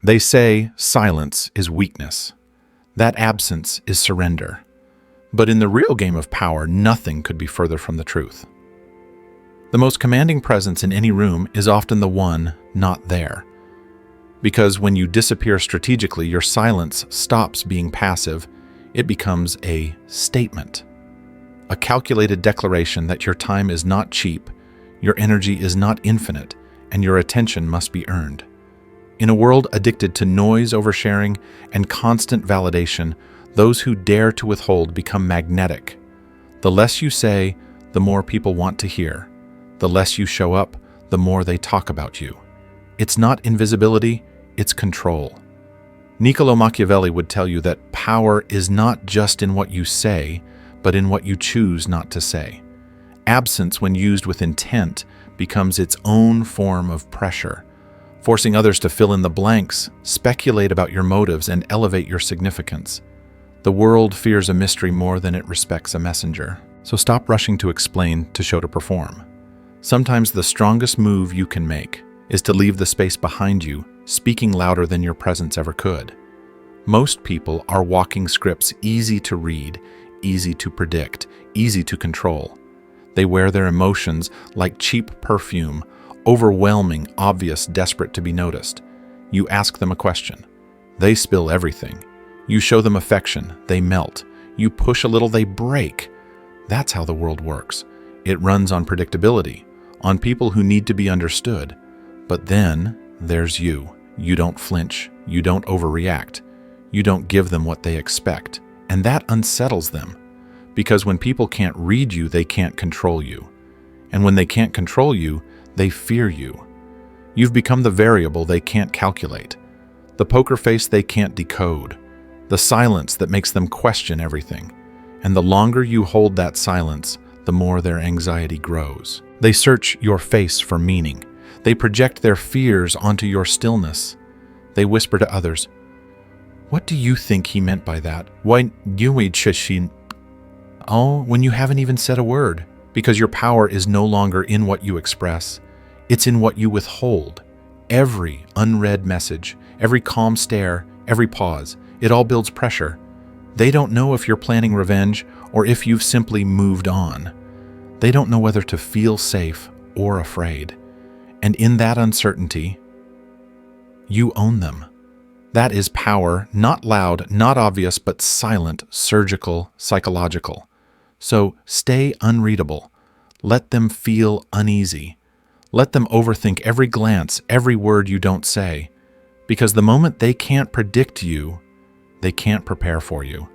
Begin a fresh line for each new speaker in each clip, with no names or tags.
They say silence is weakness. That absence is surrender. But in the real game of power, nothing could be further from the truth. The most commanding presence in any room is often the one not there. Because when you disappear strategically, your silence stops being passive. It becomes a statement. A calculated declaration that your time is not cheap, your energy is not infinite, and your attention must be earned. In a world addicted to noise oversharing and constant validation, those who dare to withhold become magnetic. The less you say, the more people want to hear. The less you show up, the more they talk about you. It's not invisibility, it's control. Niccolo Machiavelli would tell you that power is not just in what you say, but in what you choose not to say. Absence, when used with intent, becomes its own form of pressure, forcing others to fill in the blanks, speculate about your motives, and elevate your significance. The world fears a mystery more than it respects a messenger. So stop rushing to explain to show to perform. Sometimes the strongest move you can make is to leave the space behind you, speaking louder than your presence ever could. Most people are walking scripts easy to read, easy to predict, easy to control. They wear their emotions like cheap perfume, overwhelming, obvious, desperate to be noticed. You ask them a question. They spill everything. You show them affection. They melt. You push a little, they break. That's how the world works. It runs on predictability, on people who need to be understood. But then there's you. You don't flinch. You don't overreact. You don't give them what they expect. And that unsettles them. Because when people can't read you, they can't control you. And when they can't control you, they fear you. You've become the variable they can't calculate, the poker face they can't decode, the silence that makes them question everything. And the longer you hold that silence, the more their anxiety grows. They search your face for meaning. They project their fears onto your stillness. They whisper to others, "What do you think he meant by that? Why you Oh, when you haven't even said a word, because your power is no longer in what you express, it's in what you withhold. Every unread message, every calm stare, every pause, it all builds pressure. They don't know if you're planning revenge or if you've simply moved on. They don't know whether to feel safe or afraid. And in that uncertainty, you own them. That is power, not loud, not obvious, but silent, surgical, psychological. So stay unreadable. Let them feel uneasy. Let them overthink every glance, every word you don't say. Because the moment they can't predict you, they can't prepare for you.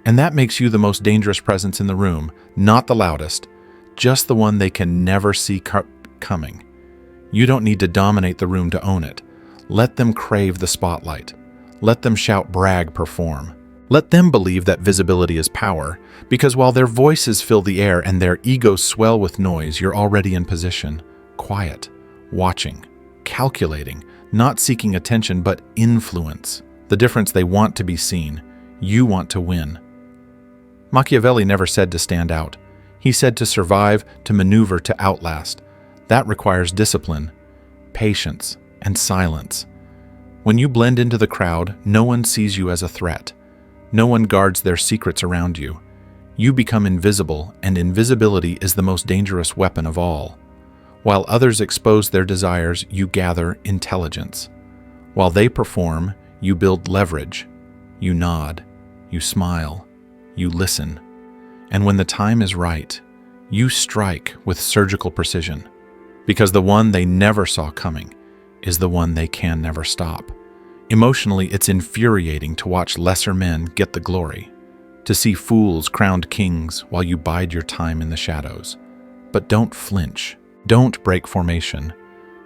And that makes you the most dangerous presence in the room, not the loudest, just the one they can never see coming. You don't need to dominate the room to own it. Let them crave the spotlight. Let them shout, brag, perform. Let them believe that visibility is power, because while their voices fill the air and their egos swell with noise, you're already in position, quiet, watching, calculating, not seeking attention but influence. The difference: they want to be seen. You want to win. Machiavelli never said to stand out. He said to survive, to maneuver, to outlast. That requires discipline, patience, and silence. When you blend into the crowd, no one sees you as a threat. No one guards their secrets around you. You become invisible, and invisibility is the most dangerous weapon of all. While others expose their desires, you gather intelligence. While they perform, you build leverage. You nod, you smile, you listen. And when the time is right, you strike with surgical precision. Because the one they never saw coming is the one they can never stop. Emotionally, it's infuriating to watch lesser men get the glory, to see fools crowned kings while you bide your time in the shadows. But don't flinch. Don't break formation.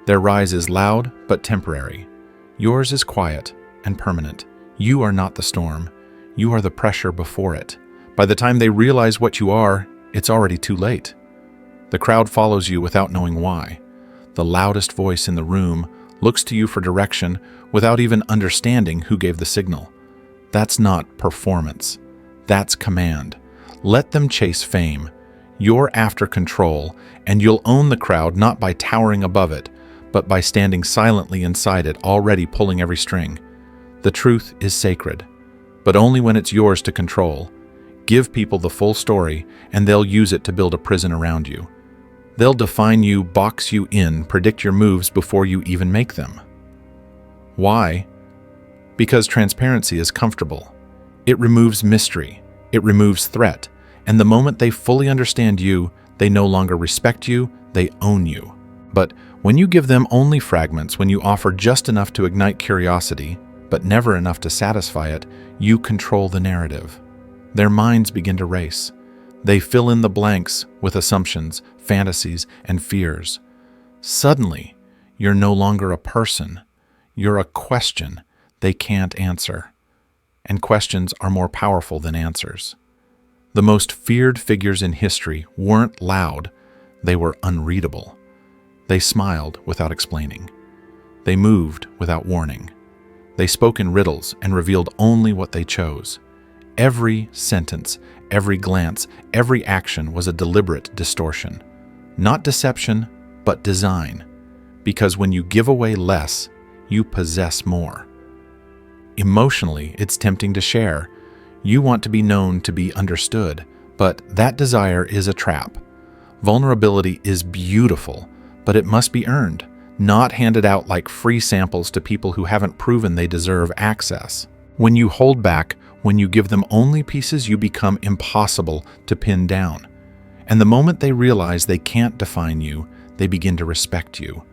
Their rise is loud but temporary. Yours is quiet and permanent. You are not the storm. You are the pressure before it. By the time they realize what you are, it's already too late. The crowd follows you without knowing why. The loudest voice in the room looks to you for direction without even understanding who gave the signal. That's not performance. That's command. Let them chase fame. You're after control, and you'll own the crowd not by towering above it, but by standing silently inside it, already pulling every string. The truth is sacred, but only when it's yours to control. Give people the full story, and they'll use it to build a prison around you. They'll define you, box you in, predict your moves before you even make them. Why? Because transparency is comfortable. It removes mystery. It removes threat. And the moment they fully understand you, they no longer respect you, they own you. But when you give them only fragments, when you offer just enough to ignite curiosity, but never enough to satisfy it, you control the narrative. Their minds begin to race. They fill in the blanks with assumptions, fantasies, and fears. Suddenly, you're no longer a person. You're a question they can't answer. And questions are more powerful than answers. The most feared figures in history weren't loud, they were unreadable. They smiled without explaining. They moved without warning. They spoke in riddles and revealed only what they chose. Every sentence, every glance, every action was a deliberate distortion. Not deception, but design. Because when you give away less, you possess more. Emotionally, it's tempting to share. You want to be known, to be understood, but that desire is a trap. Vulnerability is beautiful, but it must be earned, not handed out like free samples to people who haven't proven they deserve access. When you hold back, when you give them only pieces, you become impossible to pin down. And the moment they realize they can't define you, they begin to respect you,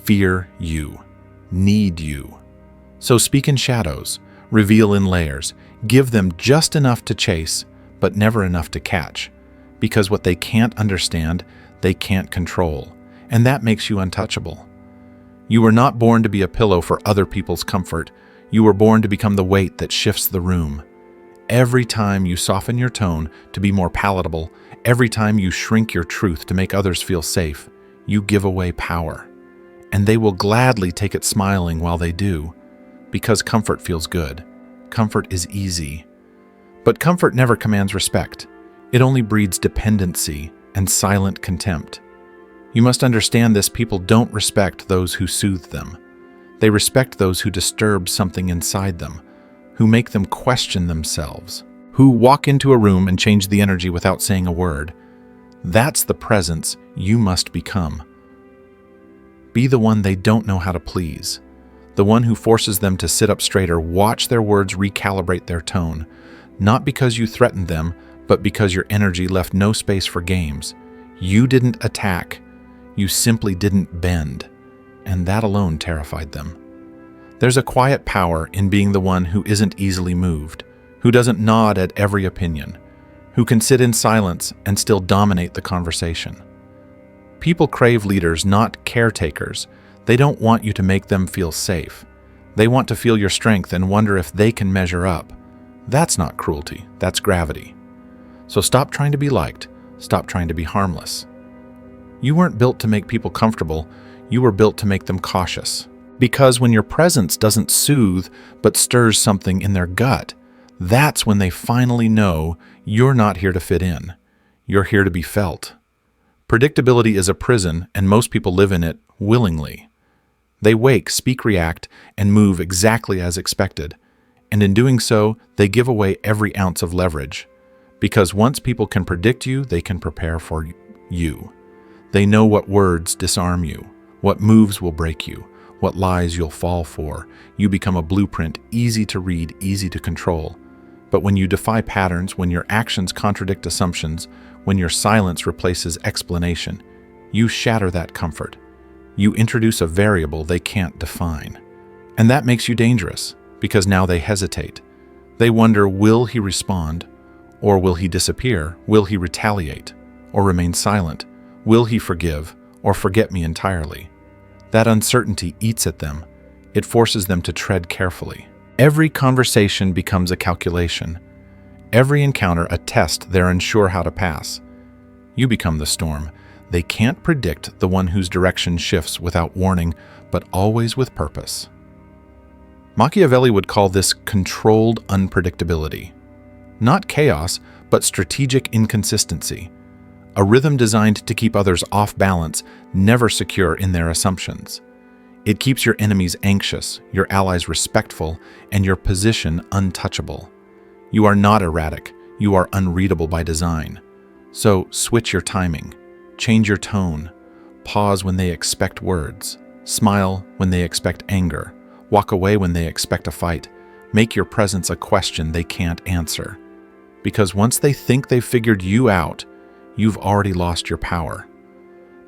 fear you, need you. So speak in shadows, reveal in layers, give them just enough to chase, but never enough to catch. Because what they can't understand, they can't control, and that makes you untouchable. You were not born to be a pillow for other people's comfort. You were born to become the weight that shifts the room. Every time you soften your tone to be more palatable, every time you shrink your truth to make others feel safe, you give away power. And they will gladly take it smiling while they do, because comfort feels good. Comfort is easy. But comfort never commands respect. It only breeds dependency and silent contempt. You must understand this: people don't respect those who soothe them. They respect those who disturb something inside them, who make them question themselves, who walk into a room and change the energy without saying a word. That's the presence you must become. Be the one they don't know how to please, the one who forces them to sit up straighter. Watch their words recalibrate their tone, not because you threatened them, but because your energy left no space for games. You didn't attack, you simply didn't bend, and that alone terrified them. There's a quiet power in being the one who isn't easily moved, who doesn't nod at every opinion, who can sit in silence and still dominate the conversation. People crave leaders, not caretakers. They don't want you to make them feel safe. They want to feel your strength and wonder if they can measure up. That's not cruelty, that's gravity. So stop trying to be liked, stop trying to be harmless. You weren't built to make people comfortable, you were built to make them cautious. Because when your presence doesn't soothe, but stirs something in their gut, that's when they finally know you're not here to fit in. You're here to be felt. Predictability is a prison, and most people live in it willingly. They wake, speak, react, and move exactly as expected. And in doing so, they give away every ounce of leverage. Because once people can predict you, they can prepare for you. They know what words disarm you, what moves will break you, what lies you'll fall for. You become a blueprint, easy to read, easy to control. But when you defy patterns, when your actions contradict assumptions, when your silence replaces explanation, you shatter that comfort. You introduce a variable they can't define. And that makes you dangerous, because now they hesitate. They wonder, will he respond? Or will he disappear? Will he retaliate? Or remain silent? Will he forgive? Or forget me entirely? That uncertainty eats at them. It forces them to tread carefully. Every conversation becomes a calculation. Every encounter a test they're unsure how to pass. You become the storm. They can't predict the one whose direction shifts without warning, but always with purpose. Machiavelli would call this controlled unpredictability. Not chaos, but strategic inconsistency. A rhythm designed to keep others off balance, never secure in their assumptions. It keeps your enemies anxious, your allies respectful, and your position untouchable. You are not erratic, you are unreadable by design. So switch your timing, change your tone, pause when they expect words, smile when they expect anger, walk away when they expect a fight. Make your presence a question they can't answer. Because once they think they've figured you out, you've already lost your power.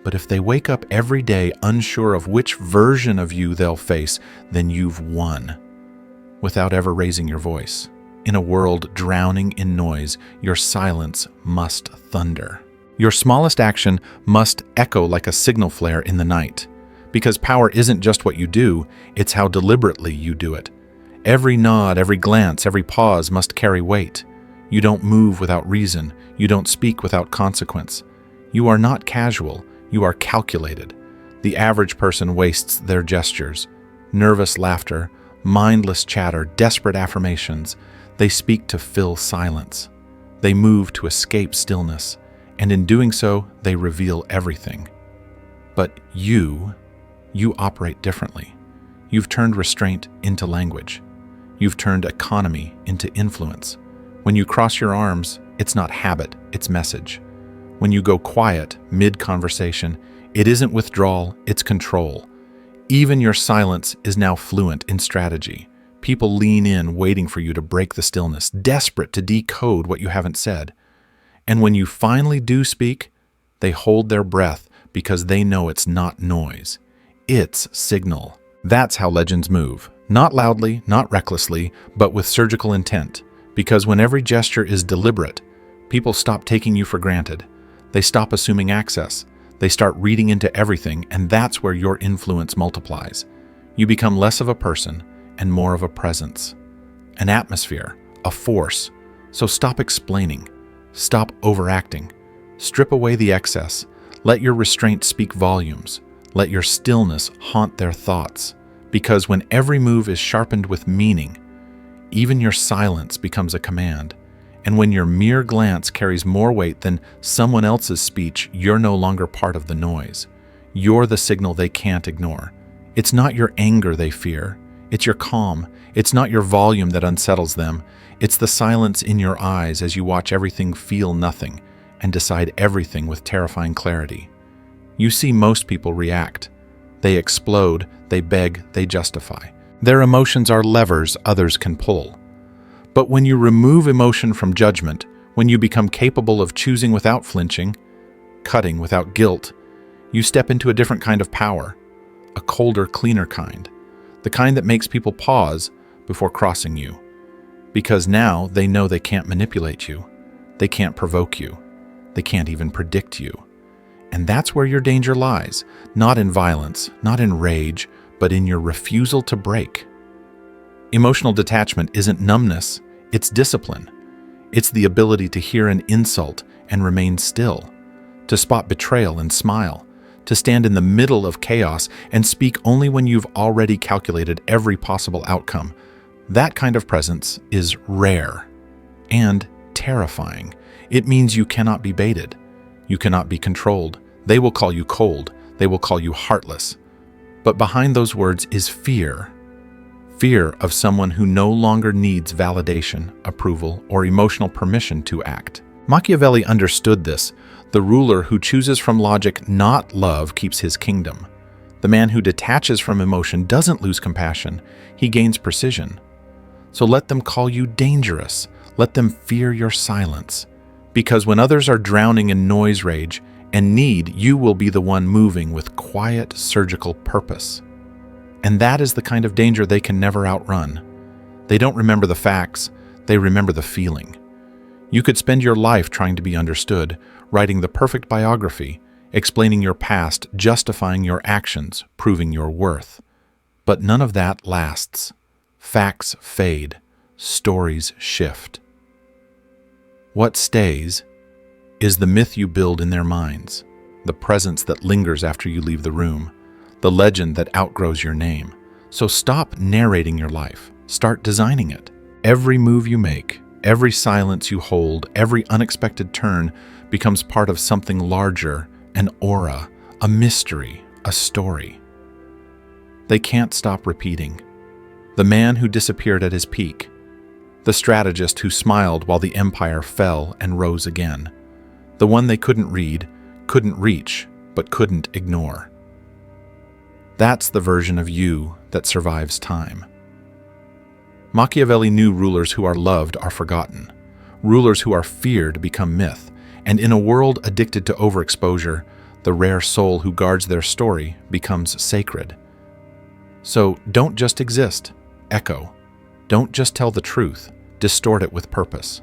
But if they wake up every day unsure of which version of you they'll face, then you've won, without ever raising your voice. In a world drowning in noise, your silence must thunder. Your smallest action must echo like a signal flare in the night. Because power isn't just what you do, it's how deliberately you do it. Every nod, every glance, every pause must carry weight. You don't move without reason. You don't speak without consequence. You are not casual. You are calculated. The average person wastes their gestures. Nervous laughter, mindless chatter, desperate affirmations. They speak to fill silence. They move to escape stillness. And in doing so, they reveal everything. But you operate differently. You've turned restraint into language. You've turned economy into influence. When you cross your arms, it's not habit, it's message. When you go quiet mid-conversation, it isn't withdrawal, it's control. Even your silence is now fluent in strategy. People lean in, waiting for you to break the stillness, desperate to decode what you haven't said. And when you finally do speak, they hold their breath because they know it's not noise. It's signal. That's how legends move. Not loudly, not recklessly, but with surgical intent. Because when every gesture is deliberate, people stop taking you for granted. They stop assuming access. They start reading into everything, and that's where your influence multiplies. You become less of a person and more of a presence. An atmosphere, a force. So stop explaining. Stop overacting. Strip away the excess. Let your restraint speak volumes. Let your stillness haunt their thoughts. Because when every move is sharpened with meaning, even your silence becomes a command. And when your mere glance carries more weight than someone else's speech, you're no longer part of the noise. You're the signal they can't ignore. It's not your anger they fear. It's your calm. It's not your volume that unsettles them. It's the silence in your eyes as you watch everything feel nothing and decide everything with terrifying clarity. You see most people react. They explode, they beg, they justify. Their emotions are levers others can pull. But when you remove emotion from judgment, when you become capable of choosing without flinching, cutting without guilt, you step into a different kind of power, a colder, cleaner kind, the kind that makes people pause before crossing you. Because now they know they can't manipulate you, they can't provoke you, they can't even predict you. And that's where your danger lies, not in violence, not in rage, but in your refusal to break. Emotional detachment isn't numbness, it's discipline. It's the ability to hear an insult and remain still, to spot betrayal and smile, to stand in the middle of chaos and speak only when you've already calculated every possible outcome. That kind of presence is rare and terrifying. It means you cannot be baited. You cannot be controlled. They will call you cold. They will call you heartless. But behind those words is fear. Fear of someone who no longer needs validation, approval, or emotional permission to act. Machiavelli understood this. The ruler who chooses from logic, not love, keeps his kingdom. The man who detaches from emotion doesn't lose compassion. He gains precision. So let them call you dangerous. Let them fear your silence. Because when others are drowning in noise rage and need, you will be the one moving with quiet, surgical purpose. And that is the kind of danger they can never outrun. They don't remember the facts, they remember the feeling. You could spend your life trying to be understood, writing the perfect biography, explaining your past, justifying your actions, proving your worth. But none of that lasts. Facts fade, stories shift. What stays is the myth you build in their minds, the presence that lingers after you leave the room, the legend that outgrows your name. So stop narrating your life. Start designing it. Every move you make, every silence you hold, every unexpected turn becomes part of something larger, an aura, a mystery, a story. They can't stop repeating. The man who disappeared at his peak. The strategist who smiled while the empire fell and rose again. The one they couldn't read, couldn't reach, but couldn't ignore. That's the version of you that survives time. Machiavelli knew rulers who are loved are forgotten. Rulers who are feared become myth. And in a world addicted to overexposure, the rare soul who guards their story becomes sacred. So don't just exist, echo. Don't just tell the truth, distort it with purpose.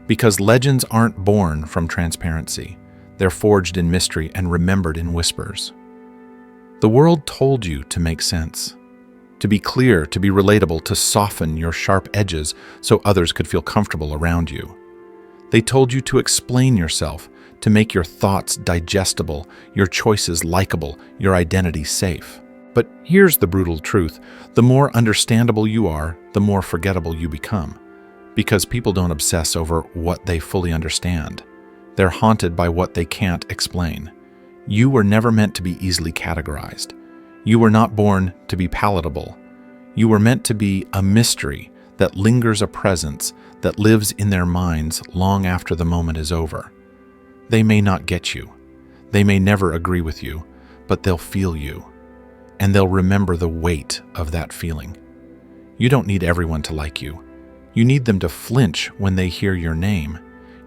Because legends aren't born from transparency. They're forged in mystery and remembered in whispers. The world told you to make sense, to be clear, to be relatable, to soften your sharp edges so others could feel comfortable around you. They told you to explain yourself, to make your thoughts digestible, your choices likable, your identity safe. But here's the brutal truth. The more understandable you are, the more forgettable you become. Because people don't obsess over what they fully understand. They're haunted by what they can't explain. You were never meant to be easily categorized. You were not born to be palatable. You were meant to be a mystery that lingers, a presence that lives in their minds long after the moment is over. They may not get you. They may never agree with you, but they'll feel you. And they'll remember the weight of that feeling. You don't need everyone to like you. You need them to flinch when they hear your name.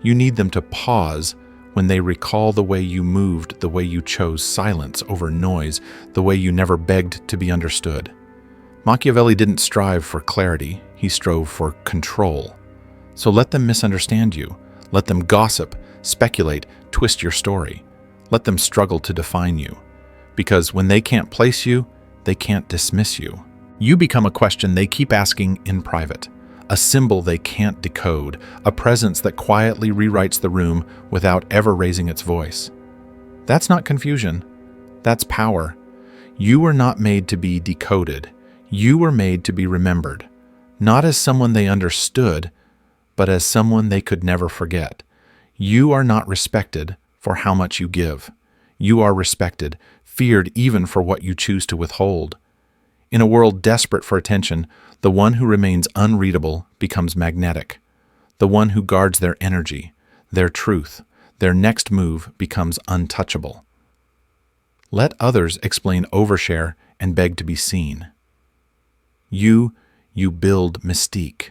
You need them to pause when they recall the way you moved, the way you chose silence over noise, the way you never begged to be understood. Machiavelli didn't strive for clarity, he strove for control. So let them misunderstand you. Let them gossip, speculate, twist your story. Let them struggle to define you. Because when they can't place you, they can't dismiss you. You become a question they keep asking in private, a symbol they can't decode, a presence that quietly rewrites the room without ever raising its voice. That's not confusion. That's power. You were not made to be decoded. You were made to be remembered, not as someone they understood, but as someone they could never forget. You are not respected for how much you give. You are respected, feared even for what you choose to withhold. In a world desperate for attention, the one who remains unreadable becomes magnetic. The one who guards their energy, their truth, their next move becomes untouchable. Let others explain overshare and beg to be seen. You build mystique.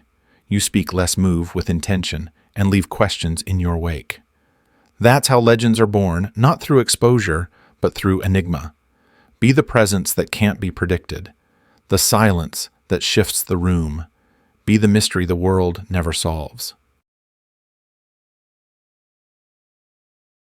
You speak less, move with intention, and leave questions in your wake. That's how legends are born, not through exposure, but through enigma. Be the presence that can't be predicted, the silence that shifts the room. Be the mystery the world never solves.